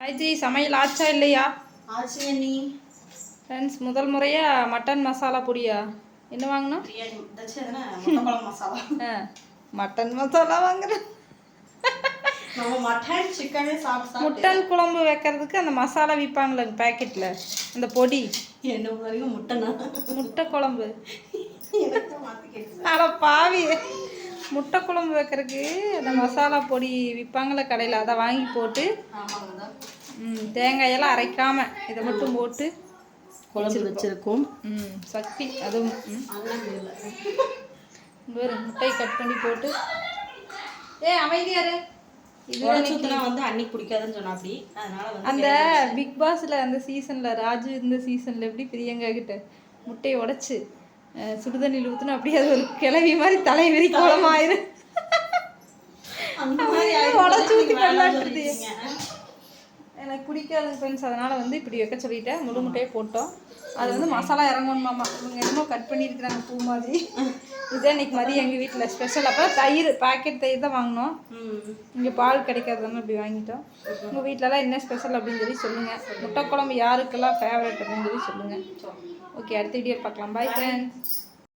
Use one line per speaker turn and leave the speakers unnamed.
காயத்ரி சமையல் ஆச்சா இல்லையா?
ஆச்சு நீ
ஃப்ரெண்ட்ஸ், முதல் முறையாக மட்டன் மசாலா பொடியா என்ன வாங்கினோம்?
பிரியாணி முட்டை மசாலா.
மட்டன் மசாலா வாங்குறேன்.
நம்ம மட்டன் சிக்கனே சாப்பிட்டு
முட்டன் குழம்பு வைக்கிறதுக்கு அந்த மசாலா விற்பாங்களே பேக்கெட்டில், அந்த பொடி.
என்ன வரைக்கும்
முட்டை குழம்பு. அட பாவி, முட்டை குழம்பு வைக்கிறதுக்கு அந்த மசாலா பொடி விற்பாங்களே கடையில், அதை வாங்கி போட்டு தேங்காயெல்லாம் அரைக்காமல் இதை மட்டும் போட்டு
குழம்பு வச்சிருக்கோம்.
சக்தி அதுவும் ஒரு முட்டை கட் பண்ணி போட்டு அமைதியாரு.
இதுனா வந்து அன்னைக்கு பிடிக்காதுன்னு சொன்னா அப்படி. அதனால
அந்த பிக் பாஸ்ல அந்த சீசன்ல ராஜு இந்த சீசன்ல எப்படி பிரியங்கா கிட்ட முட்டையை உடைச்சு சுடுதண்ணியில் ஊற்றுனா அப்படியே அது ஒரு கிளவி மாதிரி தலைவெறி கோலமாயிரு. உடச்சு ஊற்றி கொண்டாடுறது எனக்கு பிடிக்காது ஃப்ரெண்ட்ஸ். அதனால் வந்து இப்படி வைக்க சொல்லிட்டேன். முழு முட்டையை போட்டோம். அது வந்து மசாலா இறங்கணுமாம்மா. இவங்க என்னமோ கட் பண்ணியிருக்கிறாங்க பூ மாதிரி. இதே இன்னைக்கு மதியம் எங்கள் வீட்டில் ஸ்பெஷல். அப்போ தயிர், பாக்கெட் தயிர் தான் வாங்கினோம். இங்கே பால் கிடைக்காதுன்னு அப்படி வாங்கிட்டோம். உங்கள் வீட்டிலலாம் என்ன ஸ்பெஷல் அப்படின்னு சொல்லி சொல்லுங்கள். முட்டை குழம்பு யாருக்கெல்லாம் ஃபேவரட் அப்படின்னு சொல்லி சொல்லுங்கள். ஓகே, அடுத்த வீடியோ பார்க்கலாம். Bye friends.